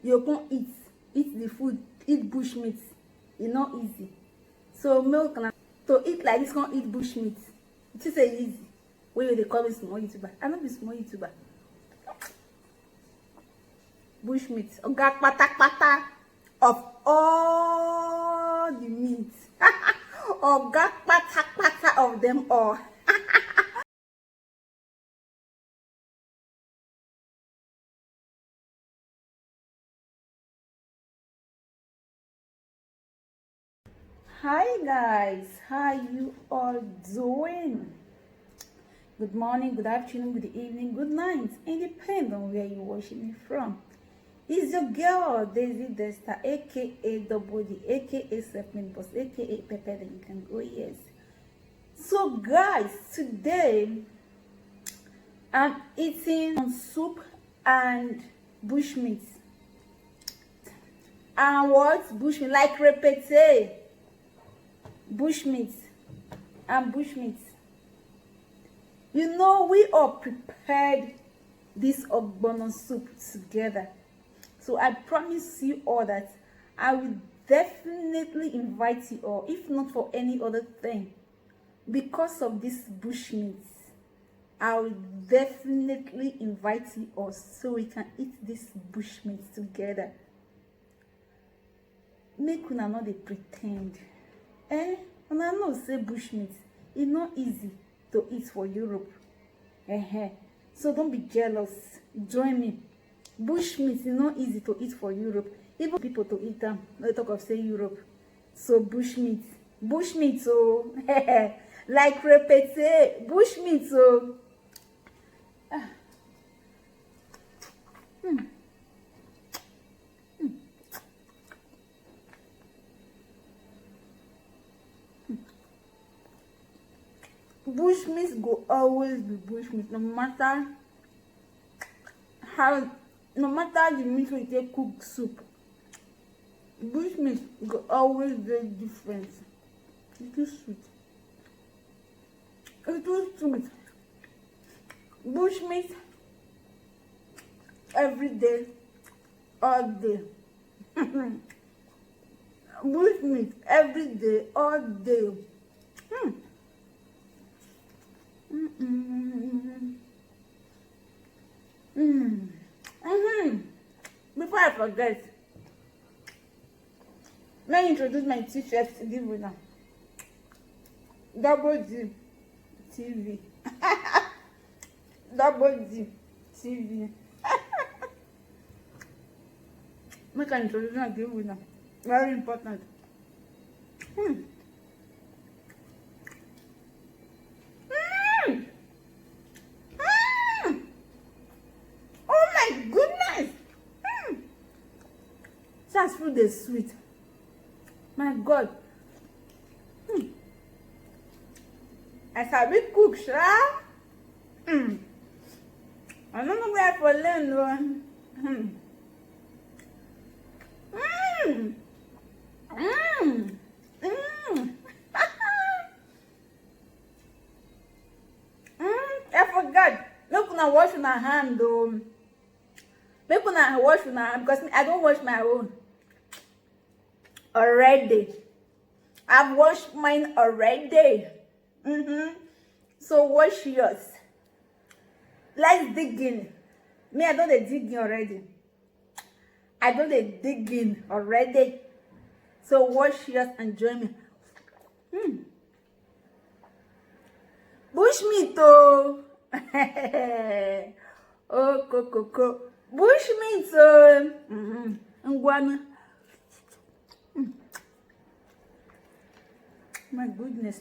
you can eat the food, eat bushmeat. It's not easy. So milk na to eat like this, can't eat bushmeat. It is easy. When they call me small YouTuber, I not be small YouTuber. Bushmeat, oga pata of all the meat. Oga pata of them all. Hi guys, how you all doing? Good morning, good afternoon, good evening, good night, independing on where you're watching me from. It's your girl Daisy Desta, aka Double D, aka Seven Boss, aka Pepper. Then you can go yes. So guys, today I'm eating soup and bushmeat. And what? Bushmeat, like repete. Bushmeat and bushmeat. You know, we all prepared this ogbono soup together. So I promise you all that I will definitely invite you all, if not for any other thing, because of this bushmeat. I will definitely invite you all so we can eat this bushmeat together. Make una no dey pretend. Una know say bushmeat is not easy to eat for Europe. So don't be jealous. Join me. Bushmeat is not easy to eat for Europe. Even people to eat them. No talk of say Europe. So bushmeat. Bushmeat, so like repete. Bushmeat, so bushmeat go always be bushmeat, no matter the meat we take cook soup. Bushmeat go always very different. It's too sweet. It's too sweet. Bushmeat every day, all day. Bushmeat every day, all day. Before I forget, let me introduce my t-shirt to give you now. Double D TV. Double D TV. Make an introduction and give you now. Very important. That's food is sweet. My God. I sabi cook, sha. I don't know where for learn though. I forgot. Make una wash my hand though. Make una wash my hand because I don't wash my own. Already. I've washed mine already. So wash yours. Let's dig in. Me, I don't dig in already. I don't dig in already. So wash yours and join me. Bushmeat oh. Oh, coco. Bushmeat oh. Ngwana. My goodness.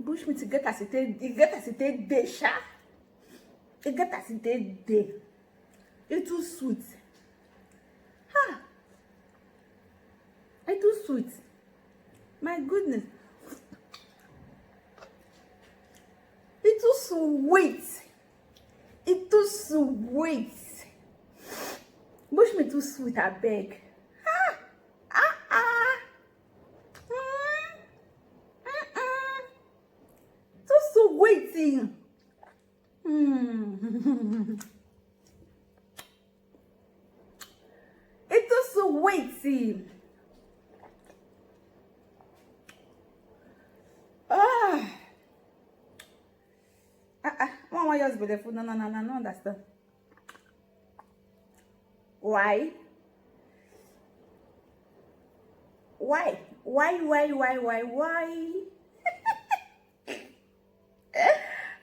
Bushmeat get as it dey, sha. It get as it dey. It's too sweet. It's too sweet. My goodness. It's too sweet. It's too sweet. Bushmeat Bushmeat too sweet, I beg. Ah, ah, ah. Too so waiting. It's also weighty. Mama just be the food. No, no, understand. Why?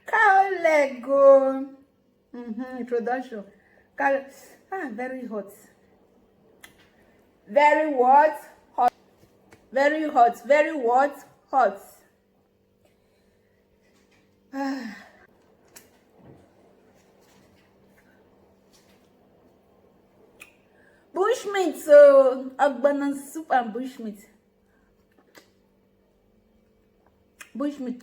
Cow leg go. Introduction. Cow. Very hot. Very what? Hot. Very hot. Very what? Hot. Bushmeat, so banana soup and bushmeat. Bushmeat,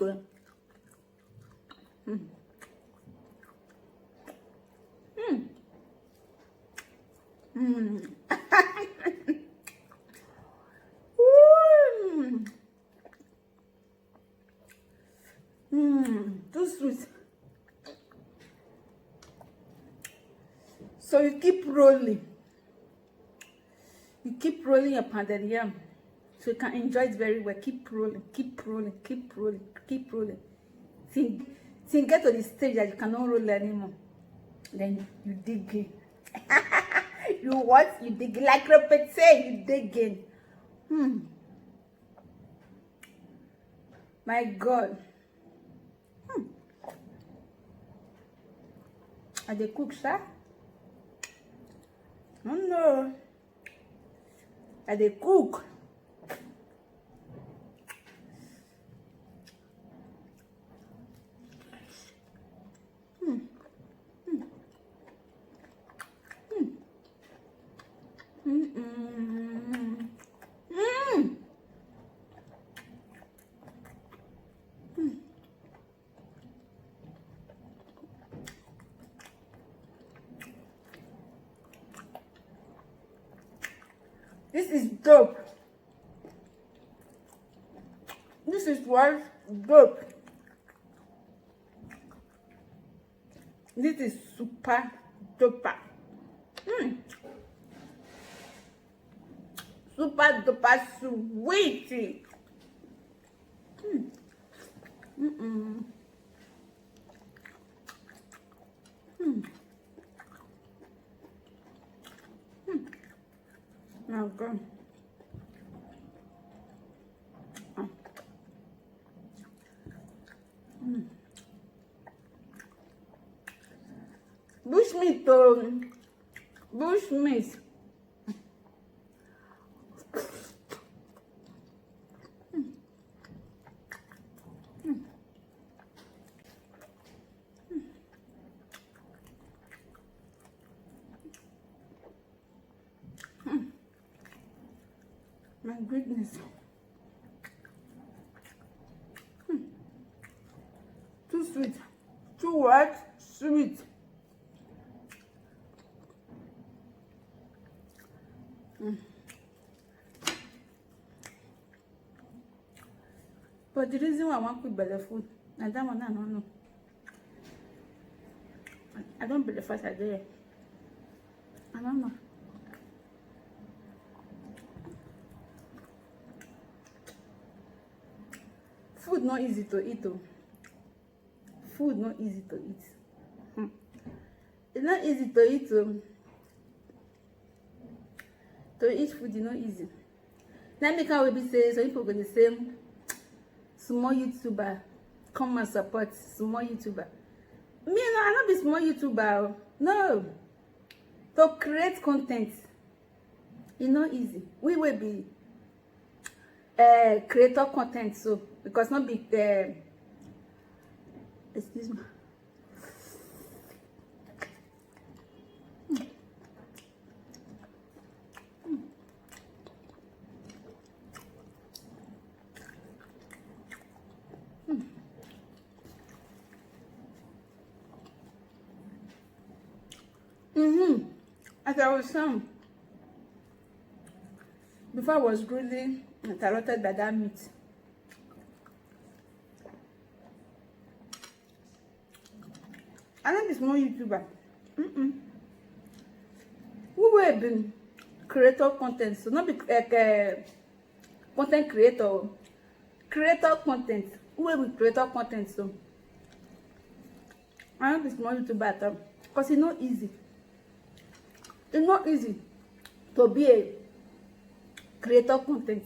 too sweet. So you keep rolling. You keep rolling your pounded yam, so you can enjoy it very well. Keep rolling, keep rolling, keep rolling, keep rolling. Till get to the stage that you cannot roll anymore. Then you dig in. You what? You dig in. Like repeat, you dig in. My God. Are they cook, sir? Oh no. Are they cook? This is dope. This is what dope. This is super duper. Super duper sweet. Now go. Bushmeat, bushmeat. My goodness. Too sweet. Too what? Sweet. But the reason why I want to cook better food, and that one I don't know. I don't believe first I do it. I don't know. Food not easy to eat though. Food not easy to eat. It's not easy to eat though. To eat food is not easy. Now make our baby say, so people go the same small YouTuber come and support small YouTuber. Me no, I not be small YouTuber. No. To create content, it's not easy. We will be creator content, so because not be excuse me. As I was saying, before I was really interrupted by that meat. I know this more YouTuber. We were been creator content, so not be content creator. Creator content. We were creator content, so I know this more YouTuber at all. Because it's not easy. It's not easy to be a creator content.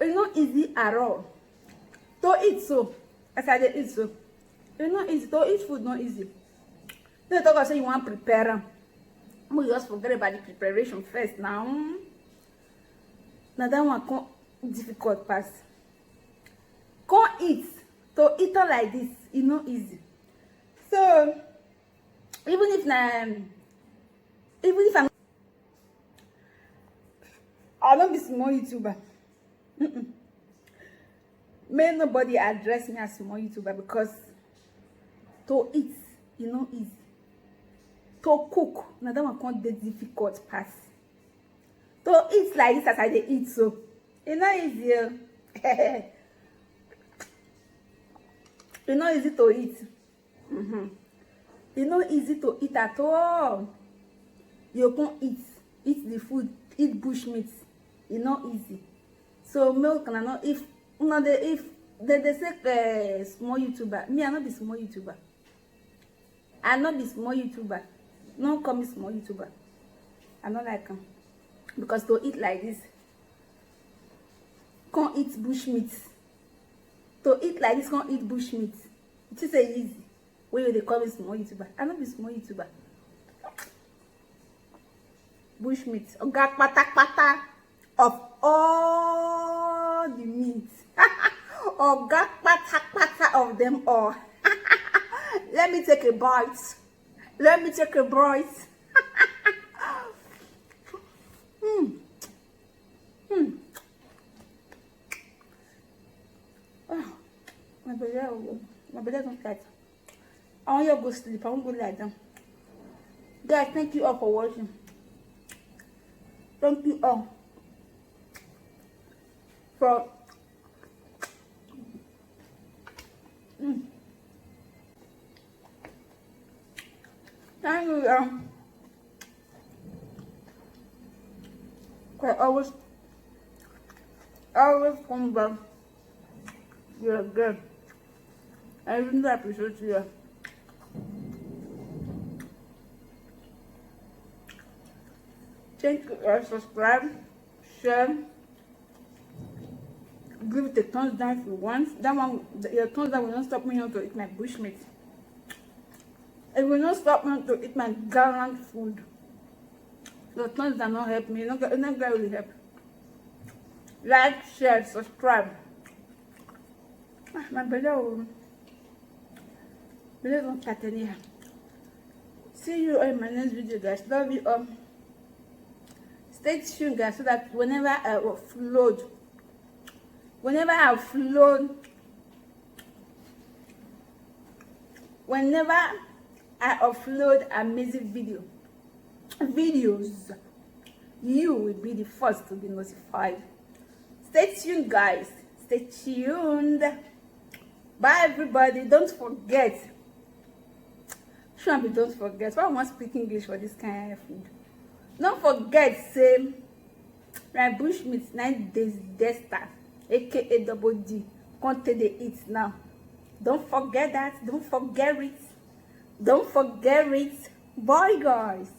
It's not easy at all. To eat so, as I eat so. It's not easy. To eat food not easy. Don't talk about say you want to prepare them. We just forget about the preparation first now. Now that one can't difficult pass. Can't eat. To eat all like this, it's not easy. So even if I don't be small YouTuber. May nobody address me as small YouTuber because to eat, you know, easy. To cook, now that one can't be difficult pass. To eat like this as I eat so, it's not easy. It's not easy to eat. It's not easy to eat at all. You can't eat the food, eat bushmeat. It's not easy. So milk and not if they say small YouTuber, me I not be small YouTuber. I not be small YouTuber. No call me small YouTuber. I not like them because to eat like this, can't eat bushmeat. To eat like this, can't eat bushmeat. It is easy. Where they call me small YouTuber. I not be small YouTuber. Bushmeat. Oga pata of all the meat. Oga pata of them all. Let me take a bite. Let me take a bite. Oh, my belly don't tight. I want you to go sleep. I won't go lie down. Guys, thank you all for watching. Thank you all for thank you always come back. You're good. I really appreciate you. Thank you. Subscribe, share, give it a thumbs down if you want. That one, your thumbs down will not stop me to eat my bushmeat. It will not stop me to eat my garland food. The thumbs down not help me. It's not going to really help. Like, share, subscribe. My belly don't cut anyhow. See you in my next video, guys. Love you all. Stay tuned, guys, so that whenever I upload amazing videos, you will be the first to be notified. Stay tuned, guys. Stay tuned. Bye, everybody. Don't forget. Don't forget. Why am I speaking English for this kind of food? Don't forget, say my bushmeat 9 days Desta, aka double D. Can't take the eat now. Don't forget that. Don't forget it. Don't forget it. Bye, guys.